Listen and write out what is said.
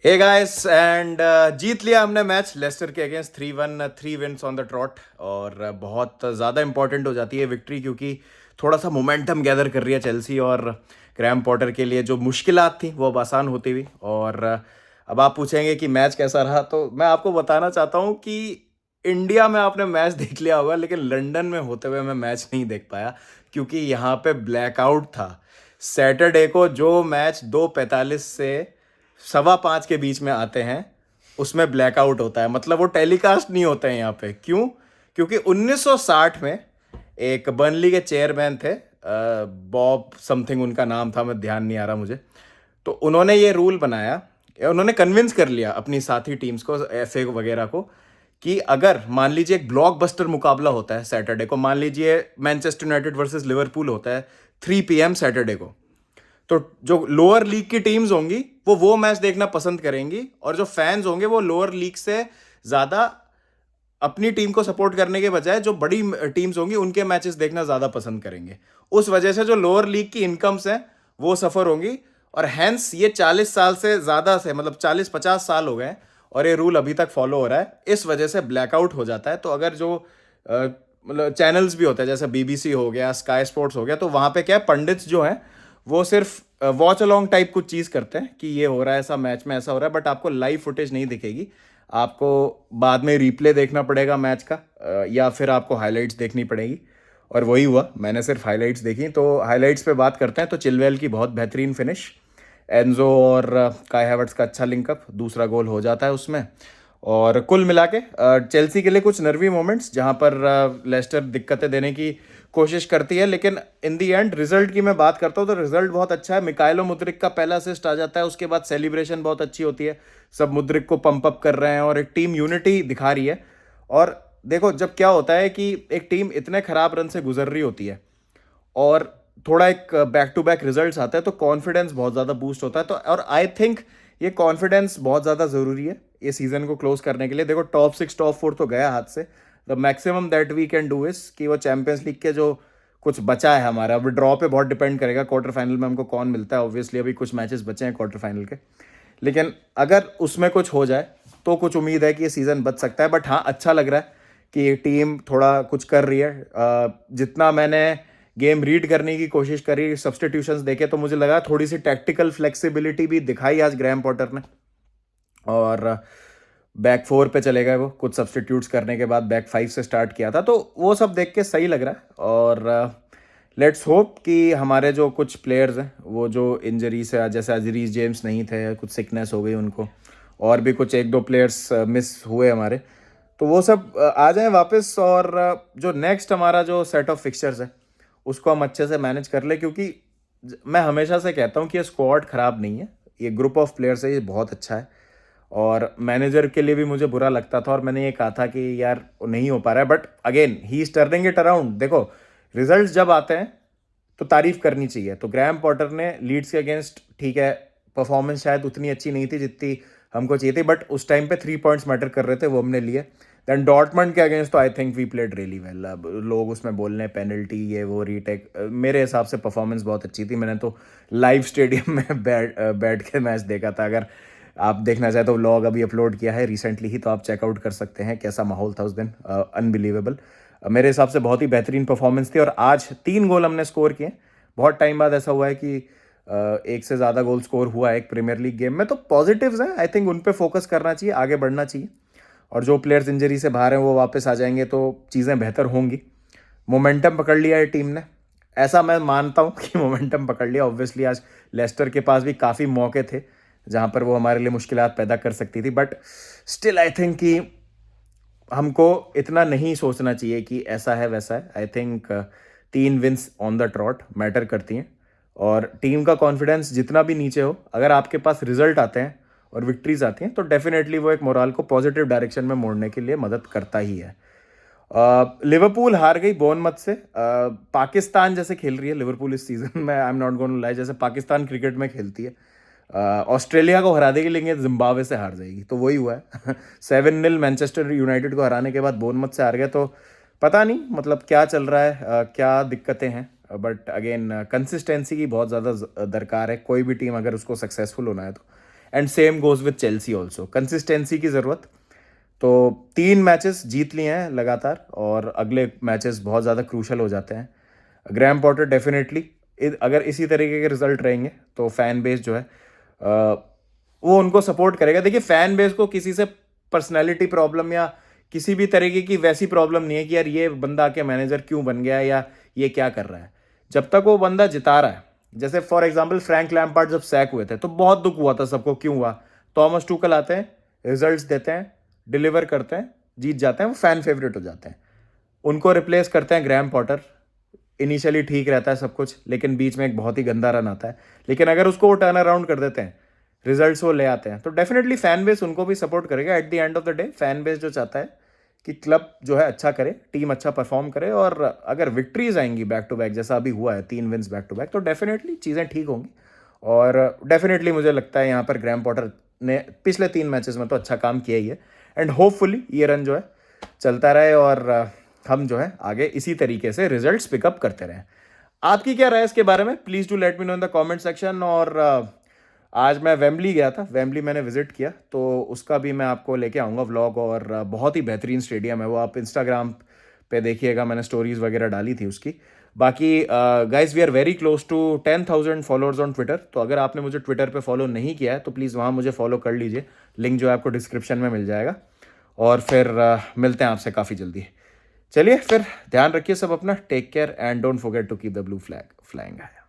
Hey guys and जीत लिया हमने match Lester के against 3-1, 3 wins on the trout. और बहुत ज़्यादा इंपॉर्टेंट हो जाती है विक्ट्री, क्योंकि थोड़ा सा मोमेंटम गैदर कर रही है चेल्सी। और ग्रैम पॉटर के लिए जो मुश्किलात थी वो अब आसान होती हुई। और अब आप पूछेंगे कि मैच कैसा रहा, तो मैं आपको बताना चाहता हूँ कि इंडिया में आपने मैच देख लिया होगा, लेकिन लंदन में होते हुए मैं मैच नहीं देख पाया, क्योंकि यहाँ पे ब्लैकआउट था। सैटरडे को जो मैच 2:45 से 4:15 के बीच में आते हैं, उसमें ब्लैकआउट होता है। मतलब वो टेलीकास्ट नहीं होते हैं यहाँ पे। क्यों? क्योंकि 1960 में एक बर्नली के चेयरमैन थे, बॉब समथिंग उनका नाम था, मैं ध्यान नहीं आ रहा मुझे। तो उन्होंने ये रूल बनाया, या उन्होंने कन्विंस कर लिया अपनी साथी टीम्स को, एफए वगैरह को, कि अगर मान लीजिए एक ब्लॉकबस्टर मुकाबला होता है सैटरडे को, मान लीजिए मैनचेस्टर यूनाइटेड वर्सेस लिवरपूल होता है 3 PM सैटरडे को, तो जो लोअर लीग की टीम्स होंगी वो मैच देखना पसंद करेंगी, और जो फैंस होंगे वो लोअर लीग से ज़्यादा अपनी टीम को सपोर्ट करने के बजाय जो बड़ी टीम्स होंगी उनके मैचेस देखना ज़्यादा पसंद करेंगे। उस वजह से जो लोअर लीग की इनकम्स हैं वो सफ़र होंगी। और हैंस ये 40 साल से ज़्यादा से, मतलब 40-50 साल हो गए, और ये रूल अभी तक फॉलो हो रहा है। इस वजह से ब्लैकआउट हो जाता है। तो अगर जो मतलब चैनल्स भी होते हैं, जैसे बीबीसी हो गया, स्काई स्पोर्ट्स हो गया, तो वहाँ पे क्या है, पंडित्स जो हैं वो सिर्फ वॉच अलोंग टाइप कुछ चीज़ करते हैं कि ये हो रहा है ऐसा, मैच में ऐसा हो रहा है, बट आपको लाइव फुटेज नहीं दिखेगी। आपको बाद में रिप्ले देखना पड़ेगा मैच का, या फिर आपको हाइलाइट्स देखनी पड़ेगी। और वही हुआ, मैंने सिर्फ हाइलाइट्स देखी। तो हाइलाइट्स पे बात करते हैं, तो चिलवेल की बहुत बेहतरीन फिनिश, एनजो और काय हैवर्ट्स का अच्छा लिंकअप, दूसरा गोल हो जाता है उसमें। और कुल मिला के चेल्सी के लिए कुछ नर्वी मोमेंट्स, जहां पर लेस्टर दिक्कतें देने की कोशिश करती है, लेकिन इन दी एंड रिजल्ट की मैं बात करता हूँ तो रिजल्ट बहुत अच्छा है। मिकाइलो मुद्रिक का पहला असिस्ट आ जाता है, उसके बाद सेलिब्रेशन बहुत अच्छी होती है, सब मुद्रिक को पंप अप कर रहे हैं और एक टीम यूनिटी दिखा रही है। और देखो, जब क्या होता है कि एक टीम इतने खराब रन से गुजर रही होती है और थोड़ा एक बैक टू बैक रिजल्ट्स आता है, तो कॉन्फिडेंस बहुत ज़्यादा बूस्ट होता है। तो और आई थिंक ये कॉन्फिडेंस बहुत ज़्यादा ज़रूरी है ये सीज़न को क्लोज करने के लिए। देखो, टॉप 6 टॉप 4 तो गया हाथ से। The maximum that we can do is कि वो चैंपियंस लीग के जो कुछ बचा है हमारा, अब ड्रॉ पे बहुत डिपेंड करेगा क्वार्टर फाइनल में हमको कौन मिलता है। ऑब्वियसली अभी कुछ मैचेस बचे हैं क्वार्टर फाइनल के, लेकिन अगर उसमें कुछ हो जाए तो कुछ उम्मीद है कि ये सीज़न बच सकता है। बट हाँ, अच्छा लग रहा है कि ये टीम थोड़ा कुछ कर रही है। जितना मैंने गेम रीड करने की कोशिश करी सब्सटीट्यूशंस देखे, तो मुझे लगा थोड़ी सी टैक्टिकल फ्लेक्सिबिलिटी भी दिखाई आज ग्रैम पॉटर ने। और बैक 4 पे चले गए वो, कुछ सब्सटीट्यूट्स करने के बाद बैक 5 से स्टार्ट किया था, तो वो सब देख के सही लग रहा है। और लेट्स होप कि हमारे जो कुछ प्लेयर्स हैं वो जो इंजरी से, जैसे आज रीस जेम्स नहीं थे, कुछ सिकनेस हो गई उनको, और भी कुछ 1-2 प्लेयर्स मिस हुए हमारे, तो वो सब आ जाएं वापस। और जो नेक्स्ट हमारा जो सेट ऑफ फिक्चर्स है उसको हम अच्छे से मैनेज कर ले, क्योंकि मैं हमेशा से कहता हूँ कि ये स्क्वाड ख़राब नहीं है, ये ग्रुप ऑफ प्लेयर्स है, ये बहुत अच्छा है। और मैनेजर के लिए भी मुझे बुरा लगता था, और मैंने ये कहा था कि यार नहीं हो पा रहा है, but again he is turning it around. देखो, रिजल्ट्स जब आते हैं तो तारीफ करनी चाहिए। तो ग्रैम पॉटर ने लीड्स के अगेंस्ट, ठीक है, परफॉर्मेंस शायद उतनी अच्छी नहीं थी जितनी हमको चाहिए थी, बट उस टाइम पे 3 पॉइंट्स मैटर कर रहे थे, वो हमने लिए। देन डॉर्टमंड के अगेंस्ट तो I think we played really well. अब लोग उसमें बोल रहे हैं पेनल्टी ये वो रीटेक, मेरे हिसाब से परफॉर्मेंस बहुत अच्छी थी। मैंने तो लाइव स्टेडियम में बैठ के मैच देखा था। अगर आप देखना चाहें तो व्लॉग अभी अपलोड किया है रिसेंटली ही, तो आप चेकआउट कर सकते हैं कैसा माहौल था उस दिन। अनबिलीवेबल, मेरे हिसाब से बहुत ही बेहतरीन परफॉर्मेंस थी। और आज 3 गोल हमने स्कोर किए। बहुत टाइम बाद ऐसा हुआ है कि एक से ज़्यादा गोल स्कोर हुआ है एक प्रीमियर लीग गेम में, तो पॉजिटिव्स हैं। आई थिंक उन पे फोकस करना चाहिए, आगे बढ़ना चाहिए। और जो प्लेयर्स इंजरी से बाहर हैं वो वापस आ जाएंगे तो चीज़ें बेहतर होंगी। मोमेंटम पकड़ लिया है टीम ने, ऐसा मैं मानता हूँ कि मोमेंटम पकड़ लिया। ऑब्वियसली आज लेस्टर के पास भी काफ़ी मौके थे जहाँ पर वो हमारे लिए मुश्किलात पैदा कर सकती थी, बट स्टिल आई थिंक कि हमको इतना नहीं सोचना चाहिए कि ऐसा है वैसा है। I think 3 wins on the trout matter करती हैं। और टीम का कॉन्फिडेंस जितना भी नीचे हो, अगर आपके पास रिजल्ट आते हैं और विक्ट्रीज आती हैं, तो डेफिनेटली वो एक मोराल को पॉजिटिव डायरेक्शन में मोड़ने के लिए मदद करता ही है। लिवरपूल हार गई बोर्नमथ से। पाकिस्तान जैसे खेल रही है लिवरपूल इस सीजन में, I am not going to lie, जैसे पाकिस्तान क्रिकेट में खेलती है। ऑस्ट्रेलिया को हरा देगी, लेकिन जिम्बाब्वे से हार जाएगी, तो वही हुआ है। 7-0 मैनचेस्टर यूनाइटेड को हराने के बाद बोर्नमथ से हार गया। तो पता नहीं मतलब क्या चल रहा है, क्या दिक्कतें हैं। बट अगेन कंसिस्टेंसी की बहुत ज़्यादा दरकार है, कोई भी टीम अगर उसको सक्सेसफुल होना है तो। And same goes with Chelsea also, consistency की ज़रूरत। तो 3 मैचेस जीत लिए हैं लगातार और अगले मैचेस बहुत ज़्यादा क्रूशल हो जाते हैं। ग्रैम पॉटर डेफिनेटली अगर इसी तरीके के रिजल्ट रहेंगे तो फैन बेस जो है वो उनको सपोर्ट करेगा। देखिए फैन बेस को किसी से पर्सनैलिटी प्रॉब्लम या किसी भी तरीके की वैसी प्रॉब्लम नहीं है कि यार ये बंदा के मैनेजर क्यों बन गया या ये क्या कर रहा है। जब तक वो बंदा जिता रहा है, जैसे फॉर एग्जाम्पल फ्रैंक लैम्पार्ड जब सैक हुए थे तो बहुत दुख हुआ था सबको, क्यों हुआ? थॉमस टूकल आते हैं, रिजल्ट्स देते हैं, डिलीवर करते हैं, जीत जाते हैं, वो फैन फेवरेट हो जाते हैं। उनको रिप्लेस करते हैं ग्रैम पॉटर। इनिशियली ठीक रहता है सब कुछ, लेकिन बीच में एक बहुत ही गंदा रन आता है, लेकिन अगर उसको वो टर्न अराउंड कर देते हैं, रिजल्ट्स वो ले आते हैं, तो डेफिनेटली फैन बेस उनको भी सपोर्ट करेगा। At the end of the day fan base जो चाहता है कि क्लब जो है अच्छा करे, टीम अच्छा परफॉर्म करे, और अगर विक्ट्रीज आएंगी बैक टू बैक जैसा अभी हुआ है 3 विन्स बैक टू बैक, तो डेफिनेटली चीज़ें ठीक होंगी। और डेफिनेटली मुझे लगता है यहाँ पर ग्रैम पॉटर ने पिछले 3 मैचेस में तो अच्छा काम किया ही है, एंड होपफुली ये रन जो है चलता रहे और हम जो है आगे इसी तरीके से रिजल्ट्स पिकअप करते रहें। आपकी क्या राय है इसके बारे में? Please do let me know in the comment section. और आज मैं वेम्बली गया था, वेम्बली मैंने विजिट किया, तो उसका भी मैं आपको लेके आऊँगा व्लॉग। और बहुत ही बेहतरीन स्टेडियम है वो, आप इंस्टाग्राम पे देखिएगा, मैंने स्टोरीज वगैरह डाली थी उसकी। बाकी guys we are very close to 10,000 followers on Twitter, तो अगर आपने मुझे ट्विटर पे फॉलो नहीं किया है तो प्लीज़ वहाँ मुझे फॉलो कर लीजिए, लिंक जो है आपको डिस्क्रिप्शन में मिल जाएगा। और फिर मिलते हैं आपसे काफ़ी जल्दी। चलिए फिर ध्यान रखिए सब अपना, take care and don't forget to keep the blue flag flying high.